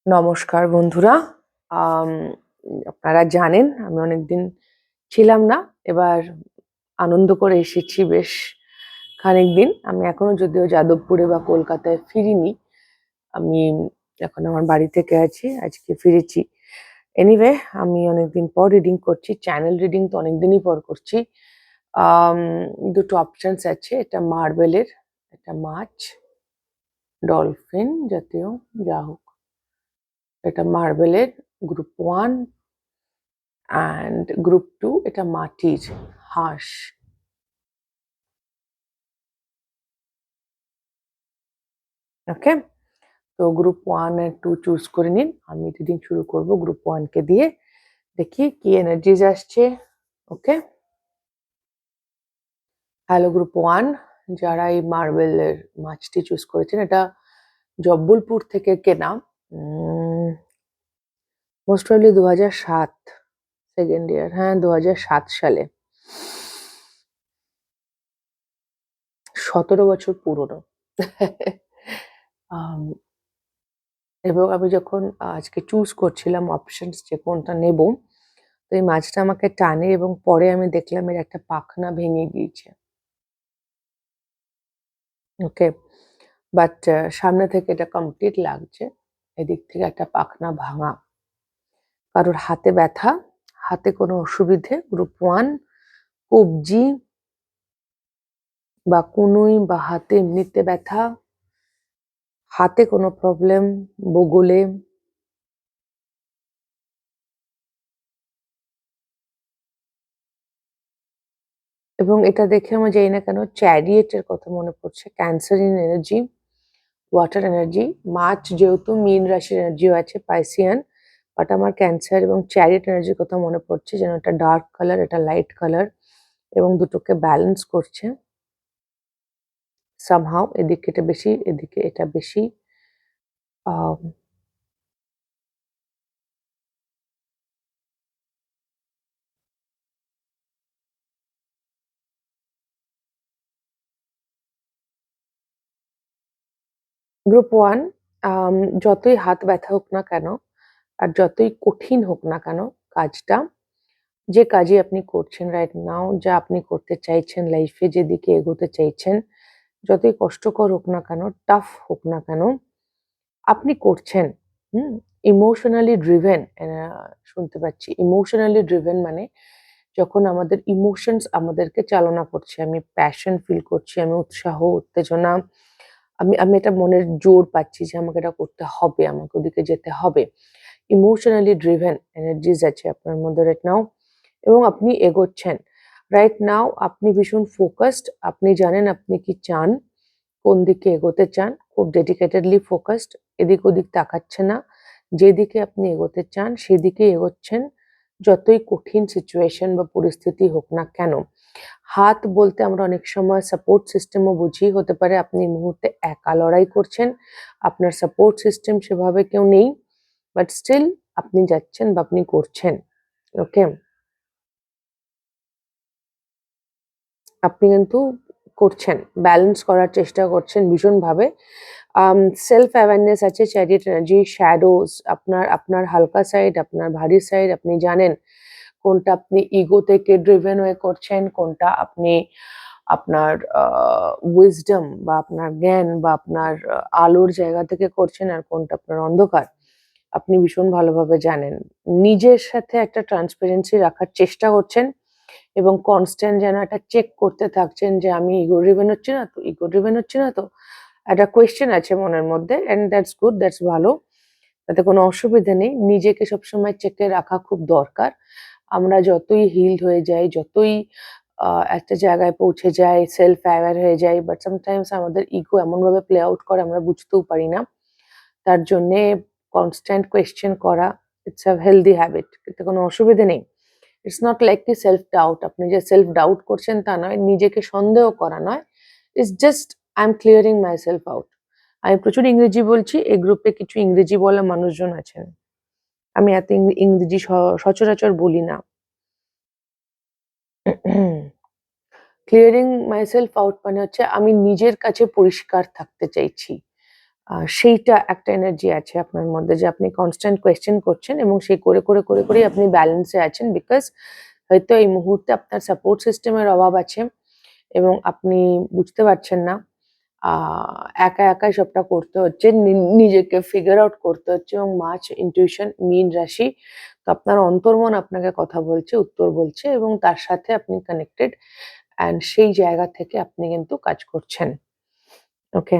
নমস্কার বন্ধুরা। আম আপনারা জানেন আমি অনেকদিন ছিলাম না। এবার আনন্দ করে এসেছি বেশ খানিকদিন। আমি এখনো যদিও যাদবপুরে বা কলকাতায় ফিরিনি। আমি এখন আমার বাড়ি থেকে আছি। আজকে ফিরেছি। এনিওয়ে আমি অনেকদিন পর রিডিং করছি। চ্যানেল রিডিং তো অনেকদিনই পর করছি। আম ২ টো অপশনস আছে। এটা মার্বেলের, এটা মাছ, ডলফিন জাতীয় যা হোক। এটা মার্বেলের গ্রুপ 1 অ্যান্ড গ্রুপ 2 এটা মাটির হাঁস। ওকে? তো গ্রুপ 1 আর 2 চুজ করে নিন। আমি রিডিং শুরু করব গ্রুপ 1 কে দিয়ে। দেখি কি এনার্জিজ আসছে। ওকে? হ্যালো গ্রুপ 1 যারা এই মার্বেলের মাছটি চুজ করেছেন এটা জব্বলপুর থেকে কেনা। Most probably ২০০৭ second year. হ্যাঁ, ২০০৭ সালে। ১৭ বছর পুরনো। আম এবং আমি যখন আজকে চুজ করছিলাম অপশনস যে কোনটা নেব, তো এই মাছটা আমাকে টানে এবং পরে আমি দেখলাম এর একটা পাখনা ভেঙে গিয়েছে। ওকে? বাট সামনে থেকে এটা কমপ্লিট লাগছে। এদিক থেকে একটা পাখনা ভাঙা। কারোর হাতে ব্যথা, হাতে কোনো অসুবিধে গ্রুপ 1, কবজি বা কনুই বা হাতে এমনিতে ব্যথা, হাতে কোনো প্রবলেম, বগলে, এবং এটা দেখে আমার জানি না কেন চ্যারিয়েট এর কথা মনে পড়ছে। ক্যান্সারিয়ান এনার্জি, ওয়াটার এনার্জি। মাছ যেহেতু মীন রাশির এনার্জিও আছে পাইসিয়ান, বাট আমার ক্যান্সার এবং চ্যারিয়েট এনার্জির কথা মনে পড়ছে যেন এটা ডার্ক কালার, এটা লাইট কালার এবং দুটোকে ব্যালেন্স করছে সামহাউ। এদিকে এটা বেশি, এদিকে এটা বেশি। আম গ্রুপ 1 যতই হাত ব্যথা হোক না কেন আর যতই কঠিন হোক না কেন কাজটা, যে কাজই আপনি করছেন রাইট নাও, যা আপনি করতে চাইছেন লাইফে, যেদিকে এগোতে চাইছেন, যতই কষ্টকর হোক না কেন, টাফ হোক না কেন, আপনি করছেন। হুম? ইমোশনালি ড্রিভেন শুনতে পাচ্ছি। ইমোশনালি ড্রিভেন মানে যখন আমাদের ইমোশনস আমাদেরকে চালনা করছে। আমি প্যাশন ফিল করছি, আমি উৎসাহ, উত্তেজনা, আমি আমি এটা মনের জোর পাচ্ছি যে আমাকে এটা করতে হবে, আমাকে ওদিকে যেতে হবে। ইমোশনালি ড্রিভেন এনার্জিস আছে আপনার মধ্যে রাইট নাও এবং আপনি এগোচ্ছেন। রাইট নাও আপনি ভীষণ ফোকাসড। আপনি জানেন আপনি কি চান, কোন দিকে এগোতে চান। খুব ডেডিকেটেডলি ফোকাসড। এদিক ওদিক তাকাচ্ছে না। যেদিকে আপনি এগোতে চান সেদিকেই এগোচ্ছেন। যতই কঠিন সিচুয়েশন বা পরিস্থিতি হোক না কেন। হাত বলতে আমরা অনেক সময় সাপোর্ট সিস্টেমও বুঝি। হতে পারে আপনি এই মুহূর্তে একা লড়াই করছেন। আপনার সাপোর্ট সিস্টেম সেভাবে কেউ নেই। বাট স্টিল আপনি যাচ্ছেন বা আপনি করছেন। ওকে? আপনি কিন্তু করছেন। ব্যালেন্স করার চেষ্টা করছেন ভীষণভাবে। সেলফ অ্যাওয়ারনেস আছে, চ্যারিট এনার্জি, শ্যাডোজ, আপনার আপনার হালকা সাইড, আপনার ভারী সাইড আপনি জানেন। কোনটা আপনি ইগো থেকে ড্রিভেন হয়ে করছেন, কোনটা আপনি আপনার উইজডম বা আপনার জ্ঞান বা আপনার আলোর জায়গা থেকে করছেন আর কোনটা আপনার অন্ধকার। আপনি ভীষণ ভালোভাবে জানেন। নিজের সাথে একটা ট্রান্সপারেন্সি রাখার চেষ্টা করছেন এবং কনস্ট্যান্ট যেন একটা চেক করতে থাকছেন যে আমি ইগো ড্রিভেন হচ্ছি না তো, ইগো ড্রিভেন হচ্ছি না তো। একটা কোয়েশ্চেন আছে মনের মধ্যে অ্যান্ড দ্যাটস গুড, দ্যাটস ভালো। তাতে কোনো অসুবিধা নেই। নিজেকে সবসময় চেকে রাখা খুব দরকার। আমরা যতই হিলড হয়ে যাই, যতই একটা জায়গায় পৌঁছে যাই, সেলফ অ্যাওয়ার হয়ে যাই, বাট সামটাইমস আমাদের ইগো এমনভাবে প্লে আউট করে আমরা বুঝতেও পারি না। তার জন্যে কনস্ট্যান্ট কোয়েশ্চেন করা ইটস আ হেলথি হ্যাবিট। এতে কোনো অসুবিধে নেই। ইটস নট লাইক কি সেলফ ডাউট। আপনি যে সেলফ ডাউট করছেন তা নয়, নিজেকে সন্দেহ করা নয়। It's just I am clearing myself out. আমি প্রচুর ইংরেজি বলছি। এই গ্রুপে কিছু ইংরেজি বলা মানুষজন আছেন। আমি এত ইংরেজি সচরাচর বলি না। ক্লিয়ারিং মাইসেলফ আউট মানে হচ্ছে আমি নিজের কাছে পরিষ্কার থাকতে চাইছি। সেইটা একটা এনার্জি আছে আপনার মধ্যে যে আপনি কনস্ট্যান্ট কোয়েশ্চেন করছেন এবং সেই করে আপনি ব্যালেন্সে আছেন। বিকজ হয়তো এই মুহূর্তে আপনার সাপোর্ট সিস্টেমের অভাব আছে এবং আপনি বুঝতে পারছেন না। আ একাই সবটা করতে হচ্ছে। নিজেকে ফিগার আউট করতে হচ্ছে এবং মার্চ ইনটিউশন মীন রাশি। তো আপনার অন্তর্মন আপনাকে কথা বলছে, উত্তর বলছে এবং তার সাথে আপনি কানেক্টেড অ্যান্ড সেই জায়গা থেকে আপনি কিন্তু কাজ করছেন। ওকে?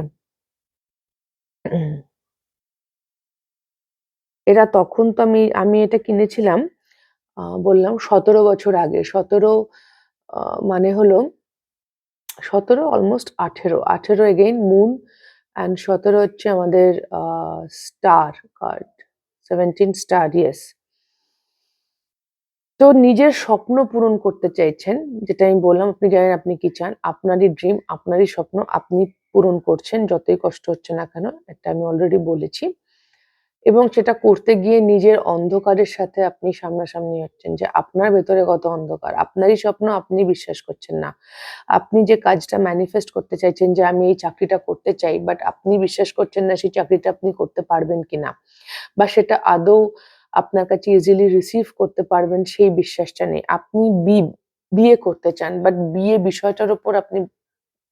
এটা তখন তো আমি এটা কিনেছিলাম বললাম ১৭ বছর আগে। ১৭ আ মানে হলো ১৭ অলমোস্ট ১৮, ১৮ এগেইন মুন অ্যান্ড ১৭ হচ্ছে আমাদের আ স্টার কার্ড। 17 star, yes. তো নিজের স্বপ্ন পূরণ করতে চাইছেন। যেটা আমি বললাম, আপনি জানেন আপনি কি চান। আপনারই ড্রিম, আপনারই স্বপ্ন আপনি পূরণ করছেন যতই কষ্ট হচ্ছে না কেন। এটা আমি অলরেডি বলেছি। এবং সেটা করতে গিয়ে নিজের অন্ধকারের সাথে আপনি সামনাসামনি হচ্ছেন যে আপনার ভেতরে কত অন্ধকার। আপনারই স্বপ্ন আপনি বিশ্বাস করছেন না। আপনি যে কাজটা ম্যানিফেস্ট করতে চাইছেন যে আমি এই চাকরিটা করতে চাই, বাট আপনি বিশ্বাস করছেন না সেই চাকরিটা আপনি করতে পারবেন কিনা। বা সেটা আদৌ আপনার কাছে ইজিলি রিসিভ করতে পারবেন সেই বিশ্বাসটা নেই। আপনি বিয়ে করতে চান, বাট বিয়ে বিষয়টার উপর আপনি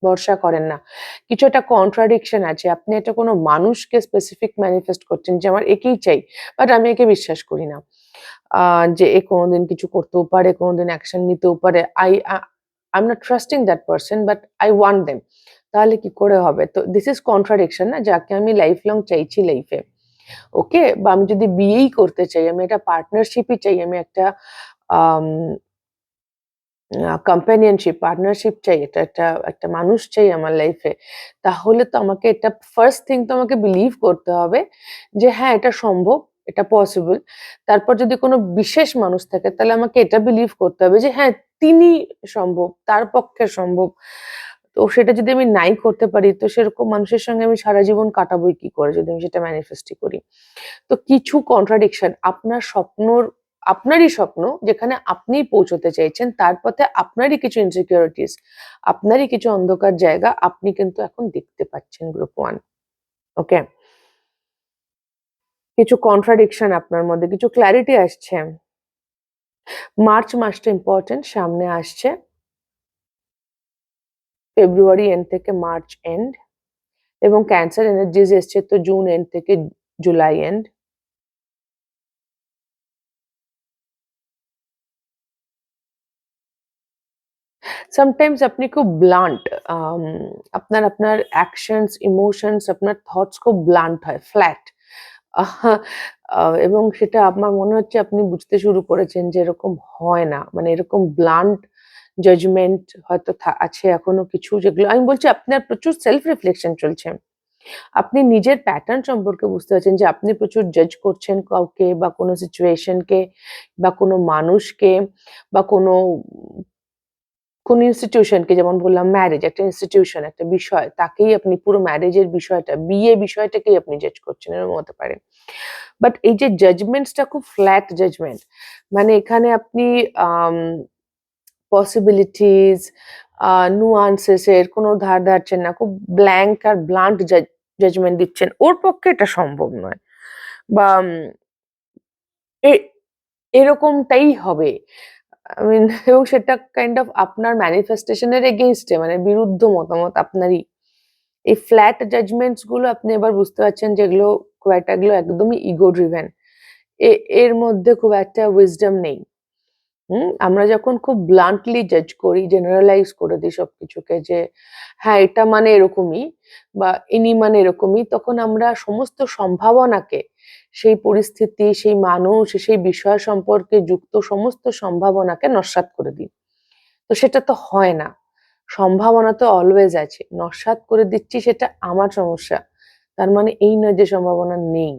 ভরসা করেন না। কিছু একটা কন্ট্রাডিকশন আছে। আপনি একটা কোনো মানুষকে স্পেসিফিক ম্যানিফেস্ট করছেন যে আমার একেই চাই। বাট আমি একে বিশ্বাস করি না। আ যে এ কোনদিন কিছু করতেও পারে, কোনদিন অ্যাকশন নিতেও পারে। I'm not trusting that person but I want them. তাহলে কি করে হবে? তো দিস ইস কন্ট্রাডিকশন না? যাকে আমি লাইফ লং চাইছি লাইফে। ওকে? বা আমি যদি বিয়েই করতে চাই, আমি একটা পার্টনারশিপই চাই, আমি একটা আম কম্প্যানিয়নশিপ, পার্টনারশিপ চাই। এটা একটা একটা মানুষ চাই আমার লাইফে। তাহলে তো আমাকে এটা ফার্স্ট থিং তো আমাকে বিলিভ করতে হবে যে হ্যাঁ, এটা সম্ভব, এটা পসিবল। তারপর যদি কোনো বিশেষ মানুষ থাকে তাহলে আমাকে এটা বিলিভ করতে হবে যে হ্যাঁ, তিনি সম্ভব, তার পক্ষে সম্ভব। তো সেটা যদি আমি নাই করতে পারি তো সেরকম মানুষের সঙ্গে আমি সারা জীবন কাটাবোই কি করে যদি আমি সেটা ম্যানিফেস্টই করি। তো কিছু কন্ট্রাডিকশন আপনারই স্বপ্ন যেখানে আপনিই পৌঁছতে চাইছেন, তার পথে আপনারই কিছু ইনসিকিউরিটিস, আপনারই কিছু অন্ধকার জায়গা আপনি কিন্তু এখন দেখতে পাচ্ছেন গ্রুপ 1। ওকে? কিছু কন্ট্রাডিকশন আপনার মধ্যে, কিছু ক্লারিটি আসছে। মার্চ মাসটা ইম্পোর্টেন্ট সামনে আসছে। ফেব্রুয়ারি এন্ড থেকে মার্চ এন্ড এবং ক্যান্সার এনার্জিস এসছে তো জুন এন্ড থেকে জুলাই এন্ড। সামটাইমস আপনি খুব ব্লান্ট আম আপনার অ্যাকশনস, ইমোশনস, আপনার থটস খুব ব্লান্ট হয়, ফ্ল্যাট। আহা এবং সেটা আমার মনে হচ্ছে আপনি বুঝতে শুরু করেছেন যে এরকম হয় না। মানে এরকম ব্লান্ট জাজমেন্ট হয়তো আছে এখনো কিছু যেগুলো আমি বলছি আপনার প্রচুর সেলফ রিফ্লেকশন চলছে। আপনি নিজের প্যাটার্ন সম্পর্কে বুঝতে পারছেন যে আপনি প্রচুর জাজ করছেন কাউকে বা কোনো সিচুয়েশন কে বা কোনো মানুষকে বা কোনো ইনস্টিটিউশনকে যেমন বললাম ম্যারেজ একটা ইনস্টিটিউশন, একটা বিষয়, তাকেই আপনি পুরো ম্যারেজের বিষয়টা, বিয়ে বিষয়টাকেই আপনি জাজ করছেন, এরকম হতে পারে। বাট এই যে জাজমেন্টস টা খুব ফ্ল্যাট জাজমেন্ট। মানে এখানে আপনি আম পসিবিলিটিস নুয়ান্সেস এর কোনো ধার ধারছেন না। খুব ব্ল্যাংক আর ব্লান্ট জাজমেন্ট দিচ্ছেন। ওর পক্ষে এটা সম্ভব নয়। বা এ এরকমটাই হবে। I mean এবং সেটা কাইন্ড অফ আপনার ম্যানিফেস্টেশন এর এগেইনস্ট এ মানে বিরুদ্ধ মতামত আপনারই। এই ফ্ল্যাট জাজমেন্টস গুলো আপনি এবার বুঝতে পারছেন যে এগুলো খুব একটা এগুলো একদমই ইগো ড্রিভেন। এর মধ্যে খুব একটা উইজডম নেই। আমরা যখন খুব ব্লান্টলি জাজ করি, জেনারালাইজ করে দিই সবকিছুকে যে হ্যাঁ, এটা মানে এরকমই বা ইনি মানে এরকমই, তখন আমরা সমস্ত সম্ভাবনাকে, সেই পরিস্থিতি, সেই মানুষ, সেই বিষয় সম্পর্কে যুক্ত সমস্ত সম্ভাবনাকে নস্যাৎ করে দিই। তো সেটা তো হয় না। সম্ভাবনা তো অলওয়েজ আছে। নস্যাৎ করে দিচ্ছি সেটা আমার সমস্যা। তার মানে এই নয় যে সম্ভাবনা নেই।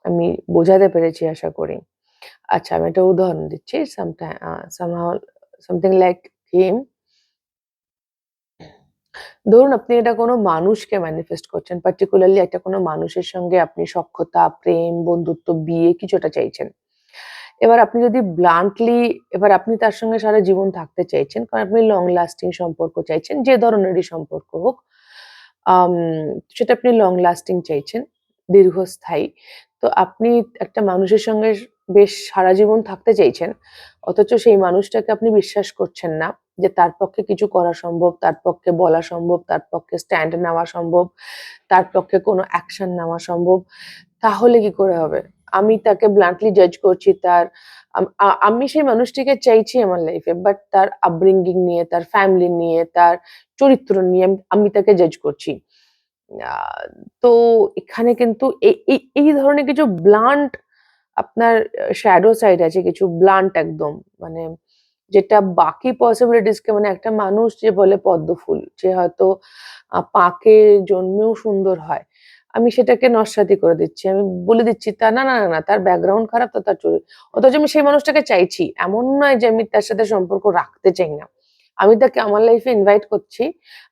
আমি বোঝাতে পেরেছি আশা করি। আচ্ছা আমি একটা উদাহরণ দিচ্ছি। somehow something like him ধরুন আপনি এটা কোনো মানুষকে ম্যানিফেস্ট করছেন। পার্টিকুলারলি একটা কোনো মানুষের সঙ্গে আপনি সখ্যতা, প্রেম, বন্ধুত্ব, বিয়ে কিছু একটা চাইছেন। এবার আপনি যদি ব্লান্টলি এবার আপনি তার সঙ্গে সারা জীবন থাকতে চাইছেন। কারণ আপনি লং লাস্টিং সম্পর্ক চাইছেন, যে ধরনেরই সম্পর্ক হোক। আম সেটা আপনি লং লাস্টিং চাইছেন, দীর্ঘস্থায়ী। তো আপনি একটা মানুষের সঙ্গে বেশ সারা জীবন থাকতে চাইছেন। অথচ সেই মানুষটাকে আপনি বিশ্বাস করছেন না যে তার পক্ষে কিছু করা সম্ভব, তার পক্ষে বলা সম্ভব, তার পক্ষে স্ট্যান্ড নেওয়া সম্ভব, তার পক্ষে কোনো অ্যাকশন নেওয়া সম্ভব। তাহলে কি করে হবে? আমি তাকে ব্লান্টলি জাজ করছি তার আমি সেই মানুষটিকে চাইছি আমার লাইফে। বাট তার আপব্রিঙ্গিং নিয়ে, তার ফ্যামিলি নিয়ে, তার চরিত্র নিয়ে আমি তাকে জাজ করছি। আ তো এখানে কিন্তু এই ধরনের কিছু ব্লান্ট আপনার শ্যাডো সাইড আছে, কিছু ব্লান্ট একদম। মানে যেটা বাকি পসিবিলিটিস কে মানে একটা মানুষ যে বলে পদ্মফুল, যে হয়তো পাকে জন্মেও সুন্দর হয়। আমি সেটাকে নস্যাৎ করে দিচ্ছি। আমি বলে দিচ্ছি না, তার ব্যাকগ্রাউন্ড খারাপ তো তার অথচ আমি সেই মানুষটাকে চাইছি। এমন নয় যে আমি তার সাথে সম্পর্ক রাখতে চাই না। আমি তাকে আমার লাইফে ইনভাইট করছি।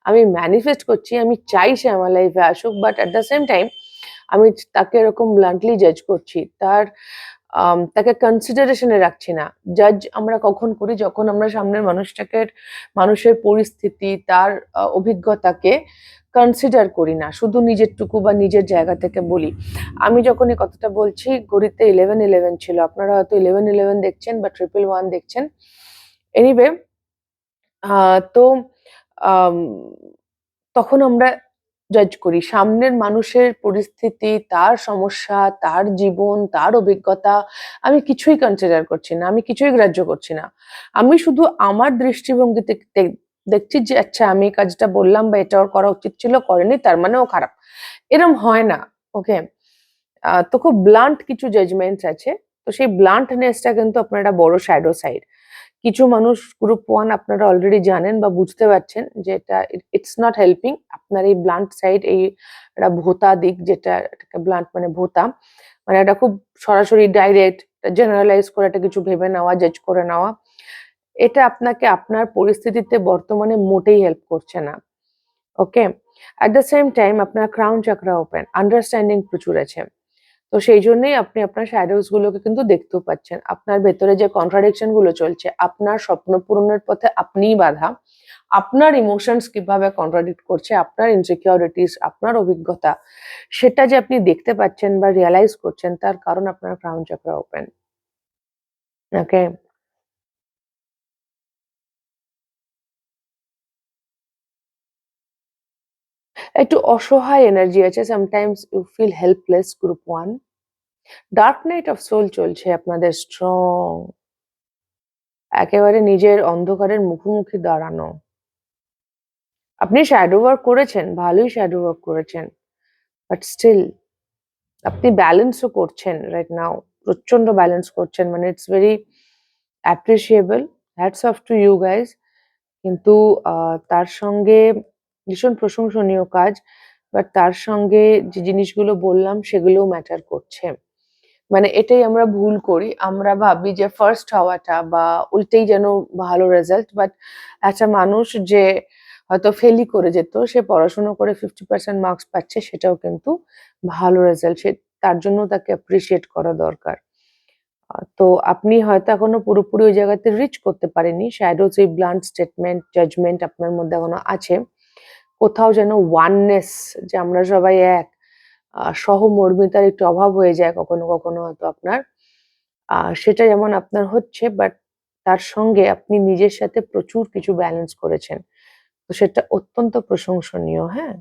আমি ম্যানিফেস্ট করছি। আমি চাই সে আমার লাইফে আসুক। But at the same time আমি তাকে এরকম ব্লান্টলি জাজ করছি। তাকে কনসিডারেশন এ রাখছি না। জাজ আমরা কখন করি? যখন আমরা সামনের মানুষের পরিস্থিতি, তার অভিজ্ঞতাকে কনসিডার করি না। শুধু নিজেরটুকু বা নিজের জায়গা থেকে বলি। আমি যখন এই কথাটা বলছি ঘড়িতে 11:11 ছিল। আপনারা হয়তো 11:11 দেখছেন বা 111 দেখছেন। এনিওয়ে তো আম তখন আমরা জাজ করি। সামনের মানুষের পরিস্থিতি, তার সমস্যা, তার জীবন, তার অভিজ্ঞতা আমি কিছুই কনসিডার করছি না। আমি কিছুই গ্রাহ্য করছি না। আমি শুধু আমার দৃষ্টিভঙ্গি দেখছি যে আচ্ছা আমি এই কাজটা বললাম বা এটা ওর করা উচিত ছিল, করেনি তার মানে ও খারাপ। এরম হয় না। ওকে? তো খুব ব্লান্ট কিছু জাজমেন্টস আছে। তো সেই ব্লান্টনেস টা কিন্তু আপনার একটা বড় শ্যাডো সাইড। কিছু মানুষ গ্রুপ 1 আপনারা অলরেডি জানেন বা বুঝতে পারছেন যে এটা ইটস নট হেল্পিং। আপনার এই ব্লান্ট সাইড এই একটা ভোঁতা দিক যেটা এটাকে ব্লান্ট মানে ভোঁতা। মানে এটা খুব সরাসরি ডাইরেক্ট জেনারেলাইজ করে একটা কিছু ভেবে নেওয়া, জাজ করে নেওয়া। এটা আপনাকে আপনার পরিস্থিতিতে বর্তমানে মোটেই হেল্প করছে না। ওকে? এট দ্য সেম টাইম আপনার ক্রাউন চাকরা ওপেন, আন্ডারস্ট্যান্ডিং প্রচুর আছে। তো সেই জন্যই আপনি আপনার শ্যাডোজ গুলোকে কিন্তু দেখতেও পাচ্ছেন। আপনার ভেতরে যে কন্ট্রাডিকশন গুলো চলছে, আপনার স্বপ্ন পূরণের পথে আপনিই বাধা। আপনার ইমোশনস কিভাবে কন্ট্রাডিক্ট করছে, আপনার ইনসিকিউরিটিস, আপনার অভিজ্ঞতা, সেটা যে আপনি দেখতে পাচ্ছেন বা রিয়ালাইজ করছেন তার কারণ আপনার ক্রাউন চাকরা ওপেন। ওকে? একটু অসহায় এনার্জি আছে। Sometimes you feel helpless group 1। Dark night of soul চলছে আপনাদের স্ট্রং। একেবারে নিজের অন্ধকারের মুখোমুখি দাঁড়ানো। আপনি শ্যাডো ওয়ার্ক করেছেন, ভালোই শ্যাডো ওয়ার্ক করেছেন। বাট স্টিল আপনি ব্যালেন্সও করছেন রাইট নাও। প্রচন্ড ব্যালেন্স করছেন। মানে it's very appreciable. Hats off to you guys. কিন্তু তার সঙ্গে ভীষণ প্রশংসনীয় কাজ। বাট তার সঙ্গে যে জিনিসগুলো বললাম সেগুলোও ম্যাটার করছে। মানে এটাই আমরা ভুল করি। আমরা ভাবি যে ফার্স্ট হওয়াটা বা ওইটাই যেন ভালো রেজাল্ট। বাট একটা মানুষ যে হয়তো ফেলই করে যেত, সে পড়াশোনা করে 50% মার্কস পাচ্ছে সেটাও কিন্তু ভালো রেজাল্ট। তার জন্য তাকে অ্যাপ্রিশিয়েট করা দরকার। তো আপনি হয়তো এখনো পুরোপুরি ওই জায়গাতে রিচ করতে পারেননি। শ্যাডোজ এই ব্লান্ট স্টেটমেন্ট, জাজমেন্ট আপনার মধ্যে এখনো আছে। কোথাও যেন ওয়াননেস, যে আমরা সবাই এক, সহমর্মিতার একটু অভাব হয়ে যায় কখনো হয়তো আপনার। সেটা যেমন আপনার হচ্ছে বাট তার সঙ্গে আপনি নিজের সাথে প্রচুর কিছু ব্যালেন্স করেছেন। তো সেটা অত্যন্ত প্রশংসনীয়, হ্যাঁ?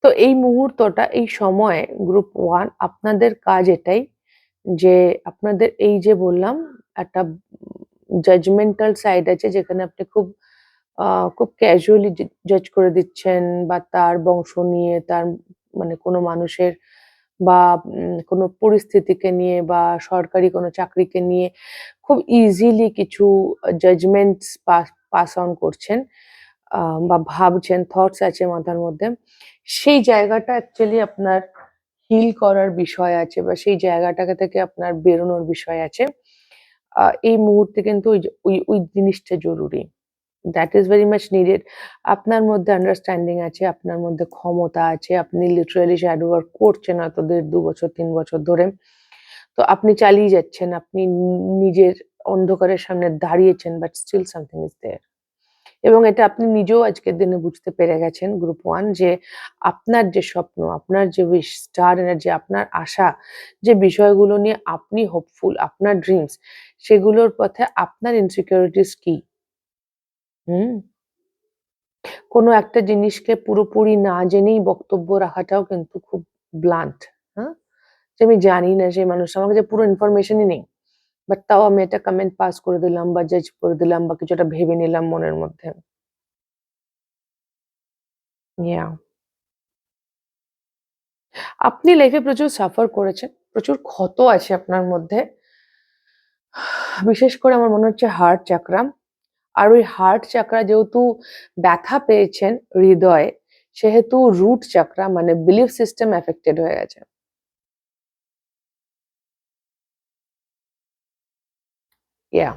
তো এই মুহূর্তটা, এই সময়ে গ্রুপ 1 আপনাদের কাজ এটাই যে আপনাদের এই যে বললাম একটা জাজমেন্টাল সাইড আছে যেখানে আপনি আ খুব ক্যাজুয়ালি জাজ করে দিচ্ছেন বা তার বংশ নিয়ে, তার মানে কোনো মানুষের বা কোনো পরিস্থিতিকে নিয়ে বা সরকারি কোনো চাকরিকে নিয়ে খুব ইজিলি কিছু জাজমেন্টস পাস অন করছেন আ বা ভাবছেন, থটস আছে মাথার মধ্যে। সেই জায়গাটা অ্যাকচুয়ালি আপনার হিল করার বিষয় আছে বা সেই জায়গাটাকে থেকে আপনার বেরোনোর বিষয় আছে। এই মুহূর্তে কিন্তু ওই জিনিসটা জরুরি। That is very much needed. আপনার মধ্যে আন্ডারস্ট্যান্ডিং আছে, আপনার মধ্যে ক্ষমতা আছে। আপনি লিটারালি শ্যাডো ওয়ার্ক করছেন হয়তো ১.৫ ২ বছর ৩ বছর ধরে। তো আপনি চালিয়ে যাচ্ছেন, আপনি নিজের অন্ধকারের সামনে দাঁড়িয়েছেন, but still something is there. এবং এটা আপনি নিজেও আজকের দিনে বুঝতে পেরে গেছেন গ্রুপ 1 যে আপনার যে স্বপ্ন, আপনার যে উইশ, স্টার এনার্জি, আপনার আশা, যে বিষয়গুলো নিয়ে আপনি হোপফুল, আপনার ড্রিমস, সেগুলোর পথে আপনার ইনসিকিউরিটিস কি? হুম? কোনো একটা জিনিসকে পুরোপুরি না জেনেই বক্তব্য রাখাটাও কিন্তু খুব ব্লান্ট, হ্যাঁ? যে আমি জানি না সেই মানুষটা, আমার কাছে পুরো ইনফরমেশনই নেই। বাট তাও আমি একটা কমেন্ট পাস করে দিলাম বা জাজ করে দিলাম বা কিছু একটা ভেবে নিলাম মনের মধ্যে। ইয়াহ! আপনি লাইফে প্রচুর সাফার করেছেন। প্রচুর ক্ষত আছে আপনার মধ্যে। বিশেষ করে আমার মনে হচ্ছে হার্ট চাকরা। আর ওই হার্ট চাকরা যেহেতু ব্যথা পেয়েছেন হৃদয়ে, সেহেতু রুট চাকরা মানে বিলিফ সিস্টেম এফেক্টেড হয়ে গেছে। ইয়াহ!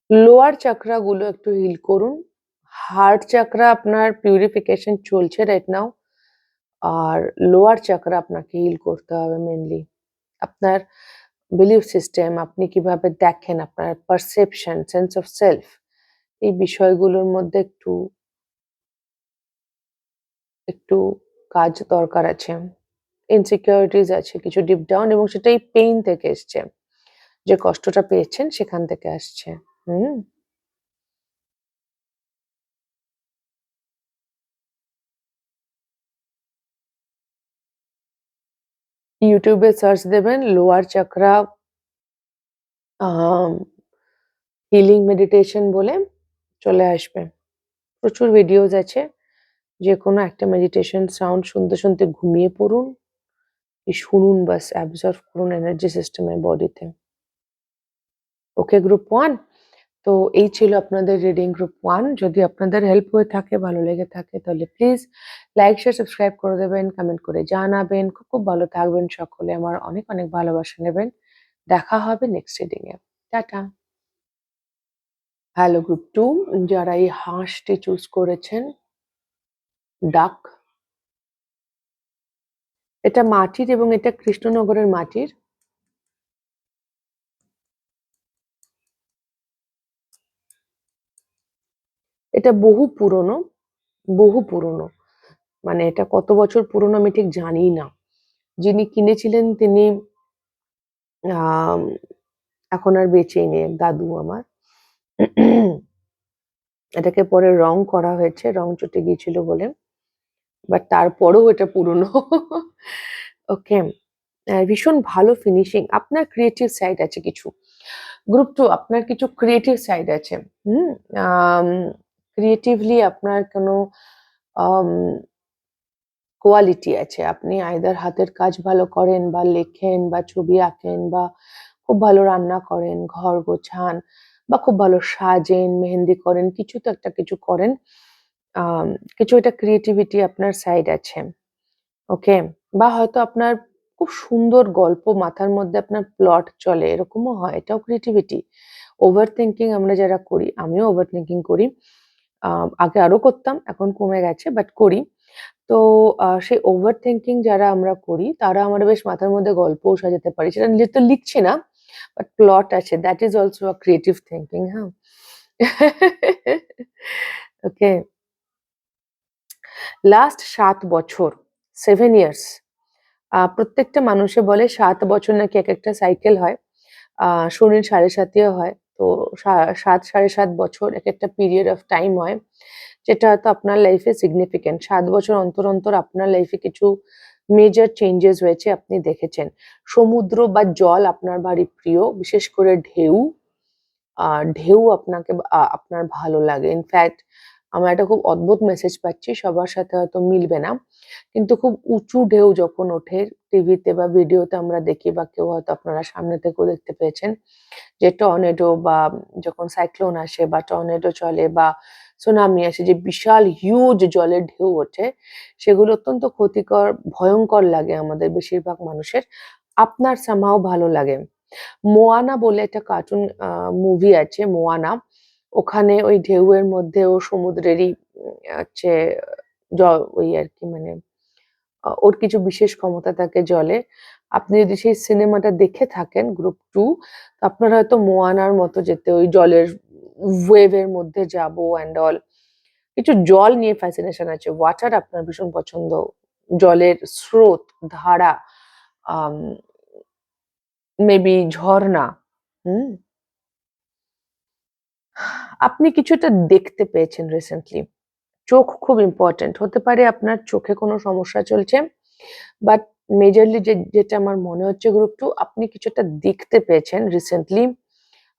লোয়ার চাকরা গুলো একটু হিল করুন। হার্ট চাকরা আপনার পিউরিফিকেশন চলছে রাইট নাও। আর লোয়ার চাকরা আপনাকে হিল করতে হবে মেইনলি। আপনার বিলিফ সিস্টেম, আপনি কিভাবে দেখেন, আপনার পারসেপশন, সেন্স অফ সেলফ, এই বিষয়গুলোর মধ্যে একটু একটু কাজ দরকার আছে। ইনসিকিউরিটিজ আছে কিছু ডিপ ডাউন এবং সেটা এই পেইন থেকে এসছে। যে কষ্টটা পেয়েছেন সেখান থেকে আসছে। হুম? YouTube এ সার্চ দেবেন লোয়ার চাকরা আম হিলিং মেডিটেশন বলে চলে আসবে। প্রচুর ভিডিওস আছে। যেকোনো একটা মেডিটেশন সাউন্ড শুনতে, শুনতে ঘুমিয়ে পড়ুন। শুনুন বাস অ্যাবজর্ব করুন এনার্জি সিস্টেমে বডিতে। ওকে গ্রুপ 1? তো এই ছিল আপনাদের রিডিং গ্রুপ 1। যদি আপনাদের হেল্প হয়ে থাকে, ভালো লেগে থাকে তাহলে প্লিজ লাইক, শেয়ার, সাবস্ক্রাইব করে দেবেন, কমেন্ট করে জানাবেন। খুব, খুব ভালো থাকবেন সকলে। আমার অনেক, অনেক ভালোবাসা নেবেন। দেখা হবে next reading a. Tata. Hello group 2 যারা এই হাঁসটি চুজ করেছেন, ডাক। এটা মাটির এবং এটা কৃষ্ণনগরের মাটির। এটা বহু পুরনো, বহু পুরনো। মানে এটা কত বছর পুরনো আমি ঠিক জানি না। যিনি কিনেছিলেন তিনি আম এখন আর বেঁচে নেই, দাদু আমার। এটাকে পরে রং করা হয়েছে, রং চটে গিয়েছিল বলে। বাট তারপরেও এটা পুরনো। ওকে। ভীষণ ভালো ফিনিশিং। আপনার ক্রিয়েটিভ সাইড আছে কিছু। গ্রুপ 2 আপনার কিছু ক্রিয়েটিভ সাইড আছে। হুম? আম ক্রিয়েটিভলি আপনার কোনো আম কোয়ালিটি আছে। আপনি আইদার হাতের কাজ ভালো করেন বা লেখেন বা ছবি আঁকেন বা খুব ভালো রান্না করেন, ঘর গোছান বা খুব ভালো সাজেন, মেহেন্দি করেন, কিছু তো একটা কিছু করেন। আম কিছু একটা ক্রিয়েটিভিটি আপনার সাইড আছে। ওকে? বা হয়তো আপনার খুব সুন্দর গল্প মাথার মধ্যে আপনার প্লট চলে, এরকমও হয়। এটাও ক্রিয়েটিভিটি। ওভার থিংকিং আমরা যারা করি, আমিও ওভার থিংকিং করি। আগে আরো করতাম, এখন কমে গেছে বাট করি। তো সেই ওভার থিংকিং যারা আমরা করি, তারা আমরা বেশ মাথার মধ্যে গল্পও সাজাতে পারি। সেটা নিজে তো লিখছি না, বাট প্লট আছে। That is also a creative thinking, হ্যাঁ? ওকে। লাস্ট ৭ বছর, 7 ইয়ার্স। প্রত্যেকটা মানুষে বলে ৭ বছর নাকি একেকটা সাইকেল হয়। শনির ৭.৫ ও হয়। তো ৭, ৭.৫ বছর একেকটা পিরিয়ড অফ টাইম হয়। যেটা হয়তো আপনার লাইফে সিগনিফিক্যান্ট। ৭ বছর অন্তর, অন্তর আপনার লাইফে কিছু মেজর চেঞ্জেস হয়েছে আপনি দেখেছেন। সমুদ্র বা জল আপনার ভারী প্রিয়। বিশেষ করে ঢেউ। ঢেউ আপনাকে আপনার ভালো লাগে। ইনফ্যাক্ট আমার একটা খুব অদ্ভুত মেসেজ পাচ্ছি, সবার সাথে হয়তো মিলবে না। কিন্তু খুব উঁচু ঢেউ যখন ওঠে টিভিতে বা ভিডিওতে আমরা দেখি বা কেউ হয়তো আপনারা সামনে থেকেও দেখতে পেয়েছেন যে টর্নেডো বা যখন সাইক্লোন আসে বা টর্নেডো চলে বা সুনামি আসে, যে বিশাল হিউজ জলের ঢেউ ওঠে, সেগুলো অত্যন্ত ক্ষতিকর, ভয়ংকর লাগে আমাদের বেশিরভাগ মানুষের। আপনার somehow ভালো লাগে। 'মোয়ানা' বলে একটা কার্টুন মুভি আছে 'মোয়ানা'। ওখানে ওই ঢেউয়ের মধ্যে ও সমুদ্রেরই হচ্ছে ওই আরকি মানে ওর কিছু বিশেষ ক্ষমতা থাকে জলে। আপনি যদি সেই সিনেমাটা দেখে থাকেন গ্রুপ 2, তো আপনার হয়তো মোয়ানার মতো যেতে ওই জলের ওয়েভের মধ্যে যাবো অ্যান্ড অল। কিছু জল নিয়ে ফ্যাসিনেশন আছে। ওয়াটার আপনার ভীষণ পছন্দ। জলের স্রোত, ধারা, আম মেবি ঝরনা। হুম? আপনি কিছুটা দেখতে পেয়েছেন রিসেন্টলি। চোখ খুব ইম্পোর্টেন্ট। হতে পারে আপনার চোখে কোনো সমস্যা চলছে। বাট মেজরলি যেটা আমার মনে হচ্ছে গ্রুপ 2, আপনি কিছুটা দেখতে পেয়েছেন রিসেন্টলি।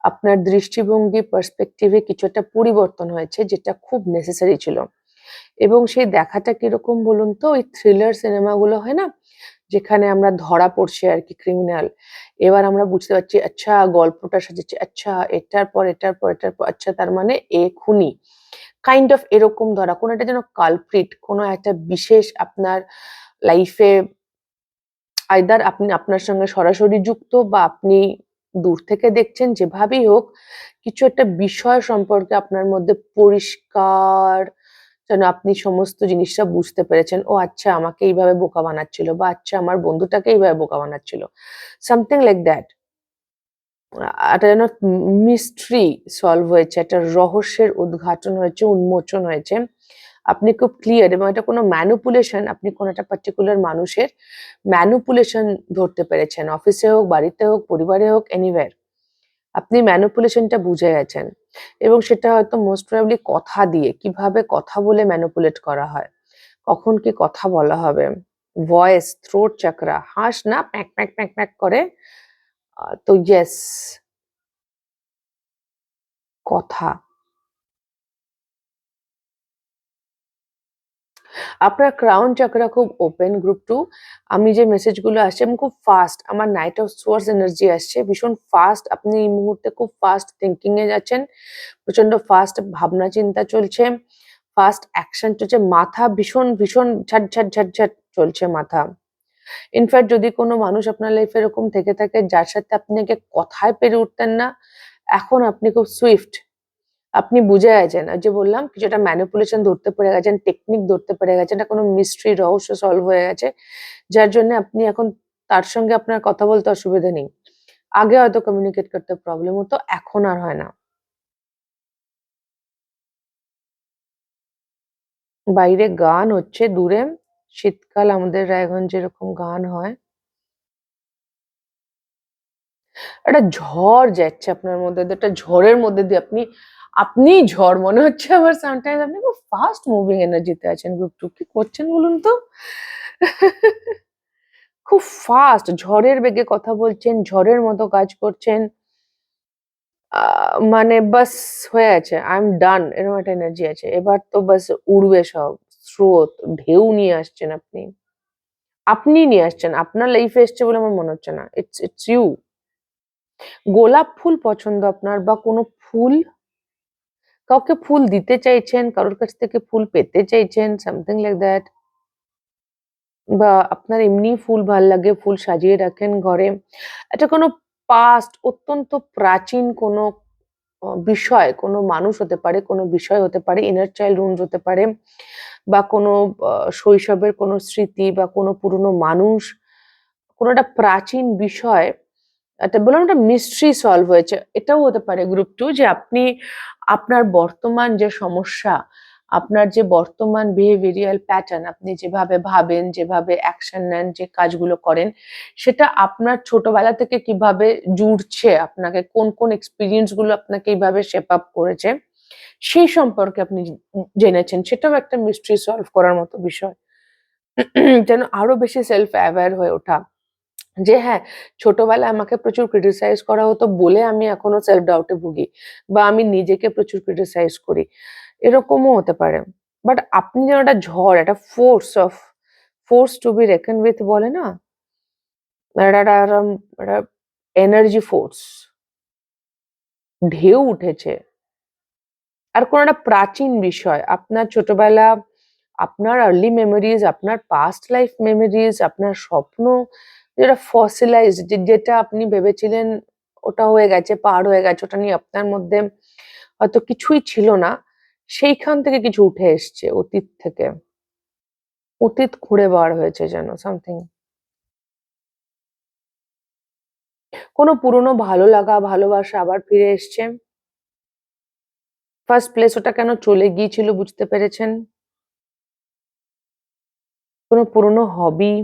আপনার দৃষ্টিভঙ্গি পার্সপেক্টিভ এ কিছু একটা পরিবর্তন হয়েছে যেটা খুব নেসেসারি ছিল। এবং সেই দেখাটা কিরকম বলুন তো? ওই থ্রিলার সিনেমাগুলো হয় না? যেখানে আমরা ধরা পড়ছি আরকি ক্রিমিনাল। এবার আমরা বুঝতে পারছি আচ্ছা গল্পটা সাজাচ্ছে, আচ্ছা এটার পর, এটার পর, এটার পর, আচ্ছা তার মানে এ খুনি। কাইন্ড অফ এরকম ধরা। কোনো একটা যেন কালপ্রিট, কোনো একটা বিশেষ আপনার লাইফে আইদার আপনি আপনার সঙ্গে সরাসরি যুক্ত বা আপনি দূর থেকে দেখছেন, যেভাবেই হোক কিছু একটা বিষয় সম্পর্কে আপনার মধ্যে পরিষ্কার যেন আপনি সমস্ত জিনিসটা বুঝতে পেরেছেন। ও আচ্ছা আমাকে এইভাবে বোকা বানাচ্ছিল বা আচ্ছা আমার বন্ধুটাকে এইভাবে বোকা বানাচ্ছিল। Something like that. একটা যেন মিস্ট্রি সলভ হয়েছে, একটা রহস্যের উদ্ঘাটন হয়েছে, উন্মোচন হয়েছে। আপনি খুব ক্লিয়ার এবং এটা কোনো ম্যানিপুলেশন, আপনি কোনো একটা পার্টিকুলার মানুষের ম্যানিপুলেশন ধরতে পেরেছেন। অফিসে হোক, বাড়িতে হোক, পরিবারে হোক, এনিওয়্যার। আপনি ম্যানিপুলেশনটা বুঝে গেছেন এবং সেটা হয়তো মোস্ট প্রবাবলি কথা দিয়ে, কিভাবে কথা বলে ম্যানিপুলেট করা হয়। কখন কি কথা বলা হবে, ভয়েস, থ্রোট চাকরা, হাস না প্যাঁক, প্যাঁক, প্যাঁক, প্যাঁক করে। তো ইয়েস, কথা। আপনার ক্রাউন চাকরা খুব ওপেন গ্রুপ 2। আমি যে মেসেজগুলো আসছে এবং খুব ফাস্ট, আমার নাইট অফ সোয়ার্ডস এনার্জি আসছে। ভীষণ ফাস্ট আপনি এই মুহূর্তে খুব ফাস্ট থিংকিং এ যাচ্ছেন। প্রচন্ড ফাস্ট ভাবনা চিন্তা চলছে, ফাস্ট অ্যাকশন চলছে। মাথা ভীষণ, ভীষণ ঝাট, ঝাট, ঝাট, ঝাট চলছে মাথা। ইনফ্যাক্ট যদি কোনো মানুষ আপনার লাইফে এরকম থেকে থাকে যার সাথে আপনি আগে কথায় পেরে উঠতেন না, এখন আপনি খুব সুইফট। আপনি বুঝে গেছেন। ওই যে বললাম কিছুটা ম্যানিপুলেশন ধরতে পেরে গেছেন, টেকনিক ধরতে পেরে গেছেন। এটা কোনো মিস্ট্রি, রহস্য সলভ হয়ে গেছে। যার জন্যে আপনি এখন তার সঙ্গে আপনার কথা বলতে অসুবিধা নেই। আগে হয়তো কমিউনিকেট করতে প্রবলেম হতো, এখন আর হয় না। বাইরে গান হচ্ছে দূরে। শীতকাল আমাদের রায়গঞ্জে এরকম গান হয়। একটা ঝড় যাচ্ছে আপনার মধ্যে দিয়ে, একটা ঝড়ের মধ্যে দিয়ে আপনিই ঝড় মনে হচ্ছে আমার সামটাইমস। আপনি খুব ফাস্ট মুভিং এনার্জিতে আছেন গ্রুপ 2। কি করছেন বলুন তো? খুব ফাস্ট ঝড়ের বেগে কথা বলছেন, ঝড়ের মতো কাজ করছেন। মানে বাস হয়ে আছে। আই এম ডান এরকম একটা এনার্জি আছে। এবার তো বাস উড়বে সব। স্রোত, ঢেউ নিয়ে আসছেন আপনি। আপনিই নিয়ে আসছেন। আপনার লাইফে এসছে বলে আমার মনে হচ্ছে না। It's it's you. গোলাপ ফুল পছন্দ আপনার বা কোনো ফুল? কাউকে ফুল দিতে চাইছেন, কারোর কাছ থেকে ফুল পেতে চাইছেন, সামথিং লাইক দ্যাট। বা আপনার এমনিই ফুল ভাল লাগে, ফুল সাজিয়ে রাখেন ঘরে। এটা কোনো পাস্ট অত্যন্ত প্রাচীন কোনো বিষয়, কোনো মানুষ হতে পারে, কোনো বিষয় হতে পারে, ইনার চাইল্ড উন্ড হতে পারে বা কোনো শৈশবের কোনো স্মৃতি বা কোনো পুরনো মানুষ, কোনো একটা প্রাচীন বিষয় একটা বললাম একটা মিস্ট্রি সলভ হয়েছে। এটাও হতে পারে গ্রুপ 2 যে আপনি আপনার বর্তমান যে সমস্যা, আপনার যে বর্তমান behavioral প্যাটার্ন, আপনি যেভাবে ভাবেন, যেভাবে অ্যাকশন নেন, যে কাজগুলো করেন, সেটা আপনার ছোটবেলা থেকে কিভাবে জুড়ছে আপনাকে, কোন, কোন এক্সপেরিয়েন্স গুলো আপনাকে এইভাবে শেপ আপ করেছে, সেই সম্পর্কে আপনি জেনেছেন। সেটাও একটা মিস্ট্রি সলভ করার মতো বিষয়। যেন আরো বেশি সেলফ অ্যাওয়ার হয়ে ওঠা। যে হ্যাঁ, ছোটবেলায় আমাকে প্রচুর ক্রিটিসাইজ করা হতো বলে আমি এখনো সেলফ ডাউট এ ভুগি বা আমি নিজেকে প্রচুর ক্রিটিসাইজ করি। এরকমও হতে পারে। বাট আপনি যেন একটা ঝড়, একটা force to be reckon with বলে না? একটা এনার্জি ফোর্স, ঢেউ উঠেছে। আর কোনো একটা প্রাচীন বিষয়, আপনার ছোটবেলা, আপনার আর্লি মেমোরিজ, আপনার পাস্ট লাইফ মেমোরিজ, আপনার স্বপ্ন, যেটা ফসিলাইজড যেটা আপনি ভেবেছিলেন ওটা হয়ে গেছে, পার হয়ে গেছে, ওটা নিয়ে আপনার মধ্যে হয়তো কিছুই ছিল না। সেইখান থেকে কিছু উঠে এসছে অতীত থেকে। অতীত খুঁড়ে বার হয়েছে যেন সামথিং। কোনো পুরনো ভালো লাগা, ভালোবাসা আবার ফিরে এসছে। ফার্স্ট প্লেস ওটা কেন চলে গিয়েছিল বুঝতে পেরেছেন। কোনো পুরনো হবি।